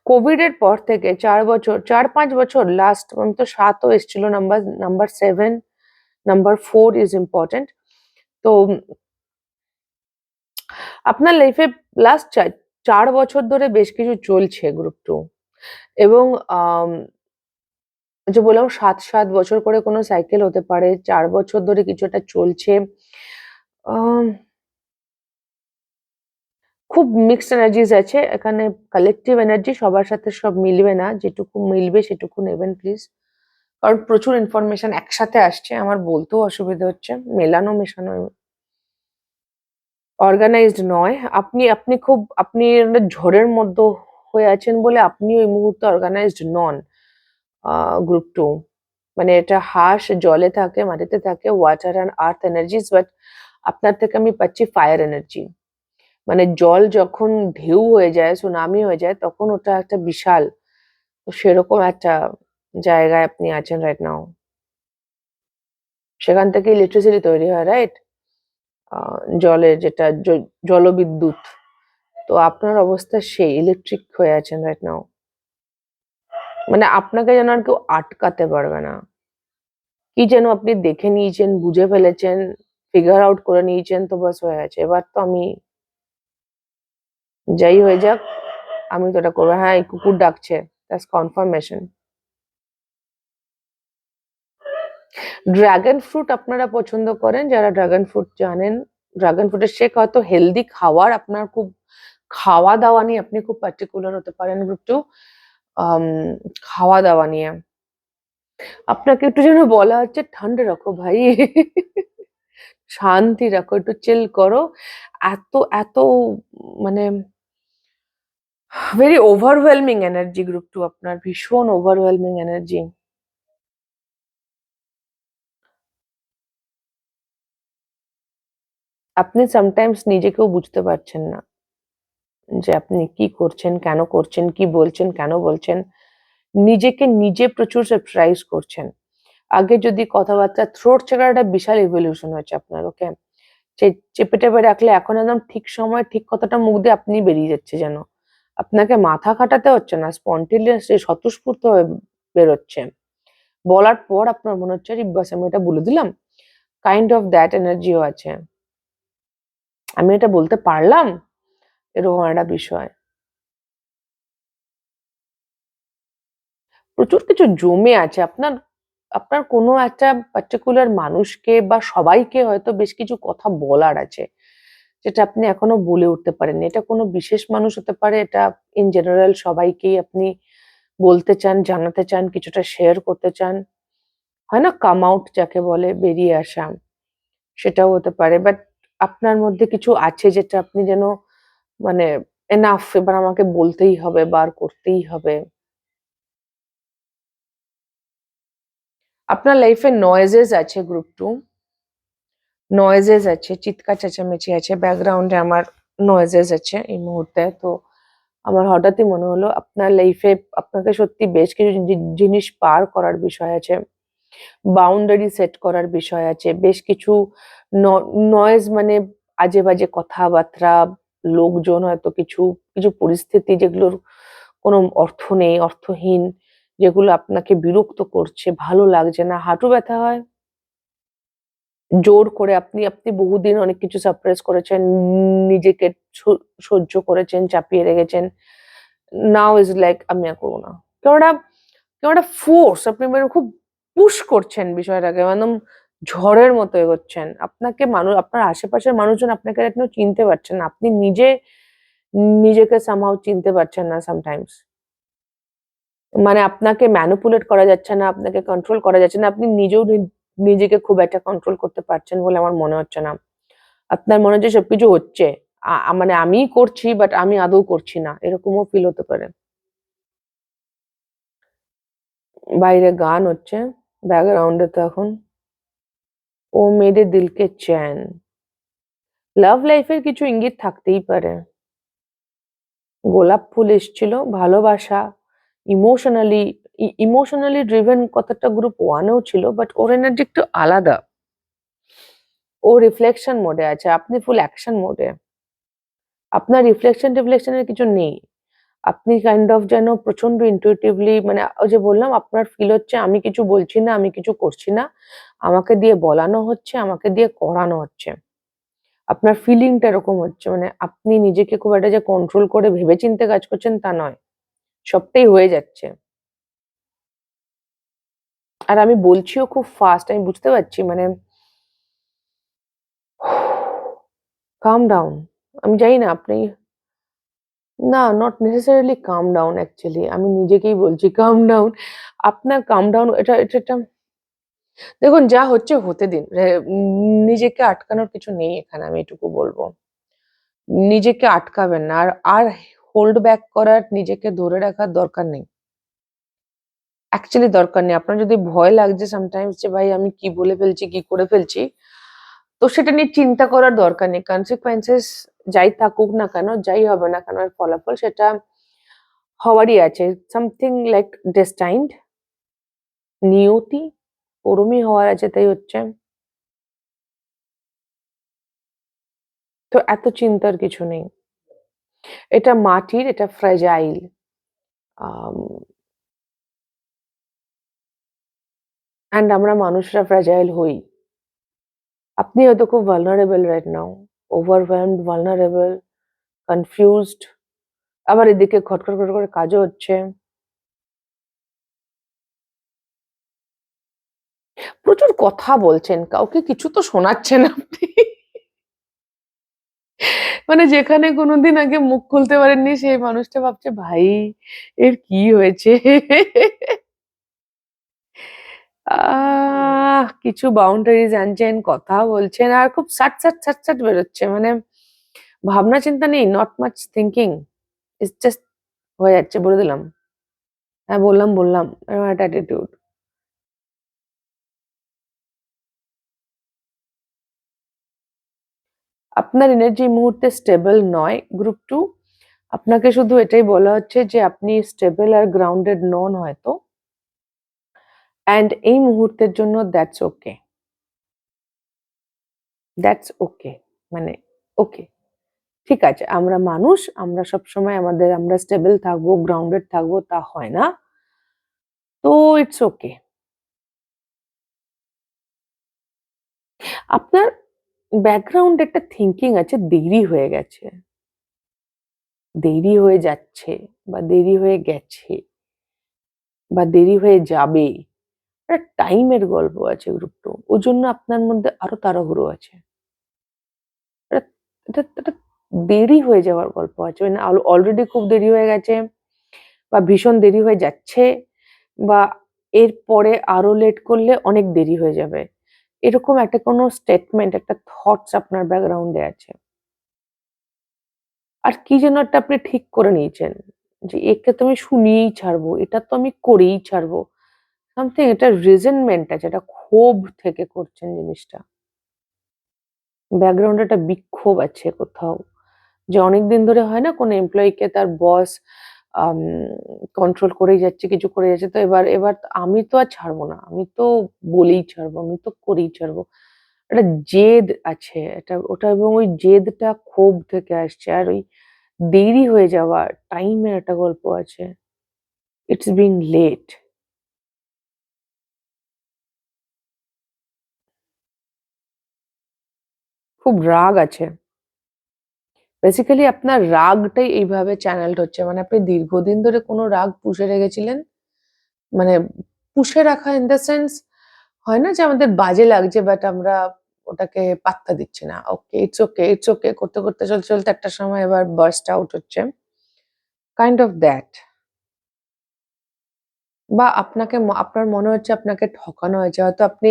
কোভিড এর পর থেকে 4 বছর, 4-5 বছর, লাস্ট অন্তত 7ও এসছিল, নাম্বার 7, নাম্বার 4 ইজ ইম্পর্টেন্ট। তো আপনার লাইফে লাস্ট 4 বছর ধরে বেশ কিছু চলছে গ্রুপ 2, এবং যে বললাম 7-7 বছর করে কোনো সাইকেল হতে পারে, 4 বছর ধরে কিছু একটা চলছে। আম খুব মিক্সড এনার্জিস আছে এখানে। কালেকটিভ এনার্জি, সবার সাথে সব মিলবে না, যেটুকু মিলবে সেটুকু নেবেন প্লিজ। কারণ প্রচুর ইনফরমেশন একসাথে আসছে, আমার বলতেও অসুবিধা হচ্ছে, মেলানো মেশানো অর্গানাইজড নয়। আপনি একটা ঝড়ের মধ্যে হয়ে আছেন বলে আপনি ওই মুহূর্তে অর্গানাইজড নন। গ্রুপ 2 মানে এটা হাঁস জলে থাকে, মাটিতে থাকে, water and earth energies, but আপনার থেকে আমি পাচ্ছি ফায়ার এনার্জি। মানে জল যখন ঢেউ হয়ে যায়, সুনামি হয়ে যায়, তখন ওটা একটা বিশাল, তো সেরকম একটা জায়গায় আপনি আছেন রাইট নাও। সেখান থেকে ইলেকট্রিসিটি তৈরি হয়, রাইট? জলের যেটা জলবিদ্যুৎ। তো আপনার অবস্থা সেই ইলেকট্রিক হয়ে আছেন রাইট নাও। মানে আপনাকে যেন আর কেউ আটকাতে পারবে না। কি যেন আপনি দেখে নিয়েছেন, বুঝে ফেলেছেন, ফিগার আউট করে নিয়েছেন, তো বাস হয়ে গেছে। এবার তো আমি যাই হয়ে যাক, আমি তো এটা করবো। হ্যাঁ, এই কুকুর ডাকছে, দ্যাটস কনফার্মেশন। ড্রাগন ফ্রুট আপনারা পছন্দ করেন, যারা ড্রাগন ফ্রুট জানেন, ড্রাগন ফ্রুটের শেক হয়তো হেলদি খাওয়ার, আপনার খুব খাওয়া দাওয়া নিয়ে আপনি খুব পার্টিকুলার হতে পারেন একটু। আম, খাওয়া দাওয়া নিয়ে আপনাকে একটু যেন বলা হচ্ছে ঠান্ডা রাখো ভাই, শান্তি রাখো, একটু চিল করো। এত এত মানে ভেরি ওভারওয়েলমিং এনার্জি গ্রুপ 2 আপনার, ভীষণ ওভারওয়েলমিং এনার্জি। আপনি সামটাইমস নিজেকেও বুঝতে পারছেন না যে আপনি কি করছেন, কেন করছেন, কি বলছেন, কেন বলছেন। নিজেকে নিজে প্রচুর সারপ্রাইজ করছেন। আগে যদি কথাবার্তা, থ্রোট চেকার একটা বিশাল ইভলিউশন হয়েছে আপনার, ওকে? চেপে টেপে রাখলে এখন একদম ঠিক সময় ঠিক কথাটা মুখ দিয়ে আপনি বেরিয়ে যাচ্ছে যেন। আপনাকে মাথা খাটাতে হচ্ছে না, স্পন্টেনিয়াসলি স্বতঃস্ফূর্ত হয়ে বেরোচ্ছে। বলার পর আপনার মনে হচ্ছে আরে বাস আমি এটা বলে দিলাম, কাইন্ড অফ দ্যাট এনার্জিও আছে। আমি এটা বলতে পারলাম, এরকম একটা বিষয়। প্রচুর কিছু জমে আছে আপনার। আপনার কোনো একটা পার্টিকুলার মানুষকে বা সবাইকে হয়তো বেশ কিছু কথা বলার আছে, যেটা আপনি এখনো বলে উঠতে পারেননি। এটা কোনো বিশেষ মানুষ হতে পারে, এটা ইন জেনারেল সবাইকেই আপনি বলতে চান, জানাতে চান, কিছুটা শেয়ার করতে চান। হয় না কাম আউট যাকে বলে, বেরিয়ে আসা, সেটাও হতে পারে। বাট আপনার মধ্যে কিছু আছে যেটা আপনি যেন মানে এনাফ, এবার আমাকে বলতেই হবে, বার করতেই হবে। আপনার লাইফে নয়েজেস আছে গ্রুপ 2, নয়েজেস আছে, চিৎকার চেঁচামেচি আছে, ব্যাকগ্রাউন্ডে আমার নয়েজেস আছে এই মুহূর্তে। তো আমার হঠাৎই মনে হলো আপনার লাইফে আপনাকে সত্যি বেশ কিছু জিনিস পার করার বিষয় আছে, বাউন্ডারি সেট করার বিষয় আছে, বেশ কিছু নয়েজ মানে আজে বাজে কথাবার্তা, লোকজন, হয়তো কিছু কিছু পরিস্থিতি যেগুলোর কোনো অর্থ নেই, অর্থহীন, যেগুলো আপনাকে বিরক্ত করছে, ভালো লাগছে না, হাঁটু ব্যথা হয়। জোর করে আপনি আপনি বহুদিন অনেক কিছু সাপ্রেস করেছেন, নিজেকে সহ্য করেছেন, চাপিয়ে রেখেছেন। নাও ইজ লাইক আমি আর করবো না। কেননা কেননা ফোর্স আপনি মানে খুব পুশ করছেন বিষয়টাকে, একদম ঝড়ের মতো এগোচ্ছেন। আপনাকে মানুষ, আপনার আশেপাশের মানুষজন আপনাকে এখনো চিনতে পারছেন না। আপনি নিজে নিজেকে সামহাউ চিনতে পারছেন না সামটাইমস। মানে আপনাকে ম্যানিপুলেট করা যাচ্ছে না, আপনাকে কন্ট্রোল করা যাচ্ছে না। আপনি নিজেও নিজেকে খুব একটা কন্ট্রোল করতে পারছেন বলে আমার মনে হচ্ছে না। আপনার মনে হচ্ছে সবকিছু হচ্ছে। মানে আমিই করছি বাট আমি আদৌ করছি না। এরকমও ফিল হতে পারে। বাইরে গান হচ্ছে ব্যাকগ্রাউন্ডে তো এখন। ও মেরে দিল কে চ্যান। লাভ লাইফের কিছু ইঙ্গিত থাকতেই পারে। গোলাপ ফুল এসছিল, ভালোবাসা, ইমোশনালি ইমোশনালি ড্রিভেন কথাটা গ্রুপ 1 এও ছিল, বাট ওর এনার্জি একটু আলাদা। ও রিফ্লেকশন মোডে আছে, আপনি ফুল অ্যাকশন মোডে। আপনার রিফ্লেকশন এর কিছু নেই। আপনি কাইন্ড অফ যেন প্রচন্ড ইনটুইটিভলি, মানে ওই যে বললাম, আপনার ফিল হচ্ছে আমি কিছু বলছি না, আমি কিছু করছি না। আমাকে দিয়ে বলানো হচ্ছে, আমাকে দিয়ে করানো হচ্ছে। আপনার ফিলিংটা এরকম হচ্ছে, মানে আপনি নিজেকে খুব একটা যে কন্ট্রোল করে ভেবেচিন্তে কাজ করছেন তা নয়। সবটাই হয়ে যাচ্ছে। আর আমি বলছিও খুব ফাস্ট, আমি বুঝতে পারছি, মানে কাম ডাউন। আমি জানি না আপনি, না, not necessarily come down actually. আমি নিজেকেই বলছি কাম ডাউন। আপনার কাম ডাউন, এটা একটা, দেখুন যা হচ্ছে হতে দিন। নিজেকে আটকানোর কিছু নেই এখানে, আমি এটুকু বলব। নিজেকে আটকাবেন না। আর হোল্ড ব্যাক করার, নিজেকে ধরে রাখার দরকার নেই। অ্যাকচুয়ালি দরকার নেই। আপনার যদি ভয় লাগছে সামটাইমস যে ভাই আমি কি বলে ফেলছি, কি করে ফেলছি, তো সেটা নিয়ে চিন্তা করার দরকার নেই। কনসিকুয়েন্সেস যাই থাকুক না কেন, যাই হবে না কেন, এর ফলাফল সেটা হওয়ারই আছে। সামথিং লাইক ডেস্টাইনড, নিয়তি, ওরমই হওয়ার আছে, তাই হচ্ছে। তো এত চিন্তার কিছু নেই। এটা মাটির, এটা ফ্র্যাজাইল। আম অ্যান্ড আমরা মানুষরা ফ্র্যাজাইল হই। আপনি হয়তো খুব vulnerable right now, overwhelmed, vulnerable, confused. আবার এদিকে খটখট খট করে কাজও হচ্ছে। প্রচুর কথা বলছেন, কাউকে কিছু তো শোনাচ্ছেন আপনি। মানে যেখানে কোনোদিন আগে মুখ খুলতে পারেননি সেই মানুষটা ভাবছে ভাই এর কি হয়েছে। কিছু বাউন্ডারিজ আনছেন, কথা বলছেন, আর খুব সাট বেরোচ্ছে, মানে ভাবনা চিন্তা নেই, not much thinking, it's just হয়ে যাচ্ছে, বলে দিলাম। হ্যাঁ, বললাম, এরকম একটা অ্যাটিটিউড। আপনার এনার্জি এই মুহূর্তে স্টেবল নয় গ্রুপ 2। আপনাকে শুধু এটাই বলা হচ্ছে যে আপনি স্টেবল আর গ্রাউন্ডেড নন হয়তো, অ্যান্ড এই মুহূর্তের জন্য দ্যাটস ওকে। দ্যাটস ওকে, মানে ওকে, ঠিক আছে। আমরা মানুষ, আমরা সবসময় আমরা স্টেবল থাকবো, গ্রাউন্ডেড থাকবো তা হয় না। তো ইটস ওকে। আপনার ব্যাকগ্রাউন্ডে একটা থিংকিং আছে, দেরি হয়ে গেছে, দেরি হয়ে যাচ্ছে, বা দেরি হয়ে গেছে, বা দেরি হয়ে যাবে। একটা টাইমের গল্প আছে গ্রুপ 2, ওর জন্য আপনার মধ্যে আরো তাড়াহুড়ো আছে। এটা এটা দেরি হয়ে যাওয়ার গল্প আছে, মানে অলরেডি খুব দেরি হয়ে গেছে, বা ভীষণ দেরি হয়ে যাচ্ছে, বা এরপরে আরো লেট করলে অনেক দেরি হয়ে যাবে। এরকম একটা কোনো স্টেটমেন্ট, একটা থটস আপনার ব্যাকগ্রাউন্ডে আছে। আর কি যেন একটা আপনি ঠিক করে নিয়েছেন যে একে তো আমি শুনিয়েই ছাড়বো, এটা তো আমি করেই ছাড়বো। সামথিং এটা রিজেনমেন্ট আছে, এটা ক্ষোভ থেকে করছেন জিনিসটা। ব্যাকগ্রাউন্ডে একটা বিক্ষোভ আছে কোথাও। যে অনেকদিন ধরে হয় না, কোনো এমপ্লয়িকে তার বস আম কন্ট্রোল করেই যাচ্ছে, কিছু করে যাচ্ছে। তো এবার এবার আমি তো আর ছাড়বো না। আমি তো বলেই ছাড়বো, আমি তো করেই ছাড়বো। একটা জেদ আছে এটা, ওটা, এবং ওই জেদটা ক্ষোভ থেকে আসছে। আর ওই দেরি হয়ে যাওয়া, টাইমের একটা গল্প আছে। It's being late. খুব রাগ আছে। বেসিক্যালি আপনার রাগটাই এইভাবে চ্যানেলড হচ্ছে। মানে আপনি দীর্ঘদিন ধরে কোনো রাগ পুষে রেখেছিলেন। মানে পুষে রাখা ইন দ্য সেন্স, হয় না যে আমাদের বাজে লাগছে বাট আমরা ওটাকে পাত্তা দিচ্ছি না। ওকে, ইটস ওকে, ইটস ওকে করতে, করতে চলতে একটা সময় এবার বার্স্ট আউট হচ্ছে। Kind of that. বা আপনার মনে হচ্ছে আপনাকে ঠকানো হয়েছে। হয়তো আপনি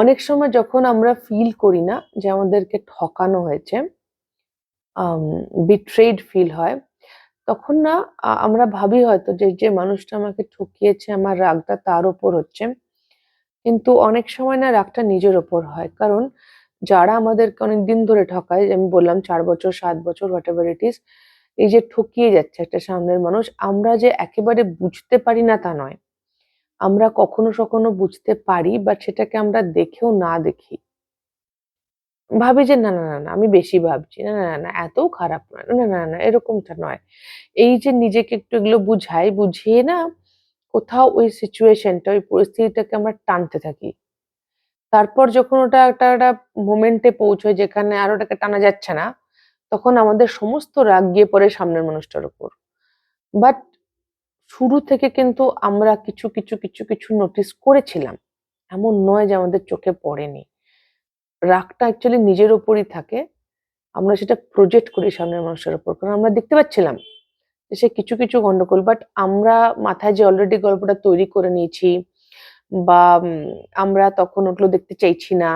অনেক সময় যখন আমরা ফিল করি না যে আমাদেরকে ঠকানো হয়েছে, আম বিট্রেইড ফিল হয়, তখন না আমরা ভাবি হয়তো যে মানুষটা আমাকে ঠকিয়েছে, আমার রাগটা তার উপর হচ্ছে। কিন্তু অনেক সময় না রাগটা নিজের ওপর হয়। কারণ যারা আমাদেরকে অনেকদিন ধরে ঠকায়, যে আমি বললাম ৪ বছর, ৭ বছর হোয়াটএভার ইট ইস, এই যে ঠকিয়ে যাচ্ছে একটা সামনের মানুষ, আমরা যে একেবারে বুঝতে পারি না তা নয়। আমরা কখনো সখনো বুঝতে পারি, বাট সেটাকে আমরা দেখেও না দেখি। ভাবি যে না, না, না, না আমি বেশি ভাবছি। না, না, না, না এতও খারাপ নয়। না, না, না এরকমটা নয়। এই যে নিজেকে একটু এগুলো বুঝাই, বুঝিয়ে না কোথাও ওই সিচুয়েশনটা, ওই পরিস্থিতিটাকে আমরা টানতে থাকি। তারপর যখন ওটা একটা মোমেন্টে পৌঁছয় যেখানে আর ওটাকে টানা যাচ্ছে না, তখন আমাদের সমস্ত রাগ গিয়ে পড়ে সামনের মানুষটার উপর। বাট শুরু থেকে কিন্তু আমরা কিছু নোটিস করেছিলাম। এমন নয় যে আমাদের চোখে পড়েনি। রাগটা অ্যাকচুয়ালি নিজের উপরই থাকে। আমরা সেটা প্রজেক্ট করি সামনের মানুষটার উপর। কারণ আমরা দেখতে পাচ্ছিলাম যে সে কিছু গন্ডগোল। বাট আমরা মাথায় যে অলরেডি গল্পটা তৈরি করে নিয়েছি বা আমরা তখন ওগুলো দেখতে চাইছি না।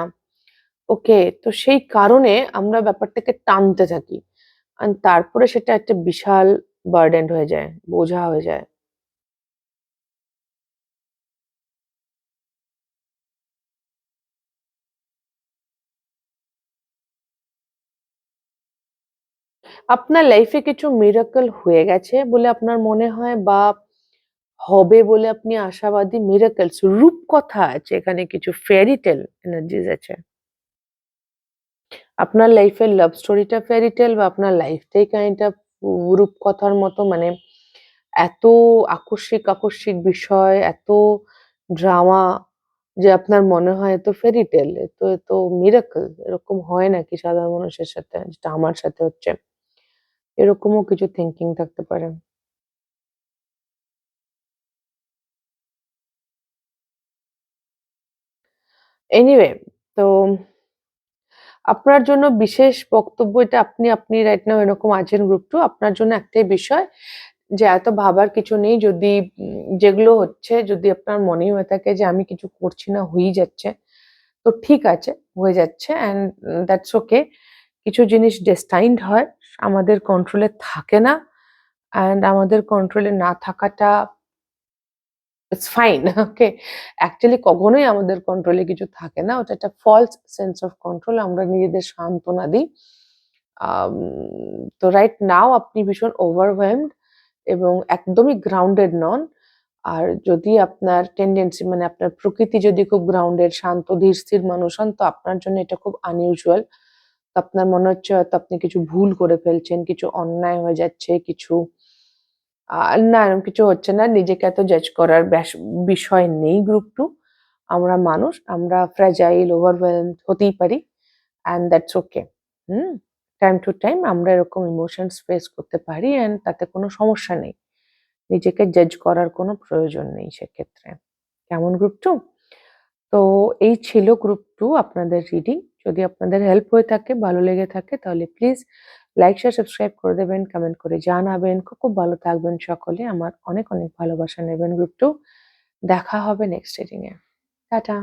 ওকে, তো সেই কারণে আমরা ব্যাপারটাকে টানতে থাকি। তারপরে সেটা একটা বিশাল বার্ডেন হয়ে যায়, বোঝা হয়ে যায়। আপনার লাইফ এ কিছু মিরাকল হয়ে গেছে বলে আপনার মনে হয়, বা হবে বলে আপনি আশাবাদী? মিরাকলস রূপকথা আছে এখানে, কিছু ফেয়ারি টেল এনার্জিস আছে। আপনার লাইফের লাভ স্টোরিটা ফেয়ারি টেল, বা আপনার লাইফটাই কাইন্ড অফ রূপকথার মতো, মানে এত আকস্মিক বিষয়, এত ড্রামা, যে আপনার মনে হয় এ তো ফেয়ারি টেল, এ তো মিরাকল। এরকম হয় নাকি সাধারণ মানুষের সাথে? যেটা আমার সাথে হচ্ছে। এরকমও কিছু থিংকিং থাকতে পারে। এনিওয়ে, তো আপনার জন্য বিশেষ বক্তব্য এটা, আপনি রাইট নাও এরকম আছেন গ্রুপ 2, আপনার জন্য একটাই বিষয় যে এত ভাবার কিছু নেই। যদি যেগুলো হচ্ছে যদি আপনার মনে হয়ে থাকে যে আমি কিছু করছি না, হয়েই যাচ্ছে, তো ঠিক আছে, হয়ে যাচ্ছে অ্যান্ড দ্যাটস ওকে। কিছু জিনিস ডেস্টাইনড হয়, আমাদের কন্ট্রোলে থাকে না। অ্যান্ড আমাদের কন্ট্রোলে না থাকাটা ইটস ফাইন। ওকে? অ্যাকচুয়ালি কখনোই আমাদের কন্ট্রোলে কিছু থাকে না। ওটা একটা ফলস সেন্স অফ কন্ট্রোল। আমরা নিজেদের সান্ত্বনা দিই। আম তো রাইট নাও আপনি ভীষণ ওভারওয়েলমড এবং একদমই গ্রাউন্ডেড নন। আর যদি আপনার টেনডেন্সি, মানে আপনার প্রকৃতি যদি খুব গ্রাউন্ডেড, শান্ত, ধীর স্থির মানুষ হন, তো আপনার জন্য এটা খুব আনইউজুয়াল। তো আপনার মনে হচ্ছে হয়তো আপনি কিছু ভুল করে ফেলছেন, কিছু অন্যায় হয়ে যাচ্ছে, কিছু না এরকম কিছু হচ্ছে না। নিজেকে এত জাজ করার বিষয় নেই গ্রুপ 2। আমরা মানুষ, আমরা ফ্র্যাজাইল, ওভারওয়েলমড হতেই পারি and that's okay. Hmm? Time to time আমরা এরকম ইমোশনস ফেস করতে পারি অ্যান্ড তাতে কোনো সমস্যা নেই। নিজেকে জাজ করার কোনো প্রয়োজন নেই সেক্ষেত্রে। কেমন গ্রুপ 2? তো এই ছিল গ্রুপ 2 আপনাদের রিডিং। যদি আপনাদের হেল্প হয়ে থাকে, ভালো লেগে থাকে, তাহলে প্লিজ লাইক, শেয়ার, সাবস্ক্রাইব করে দেবেন, কমেন্ট করে জানাবেন। খুব ভালো থাকবেন সকলে। আমার অনেক ভালোবাসা নেবেন গ্রুপ 2। দেখা হবে নেক্সট রিডিং এ। টাটা।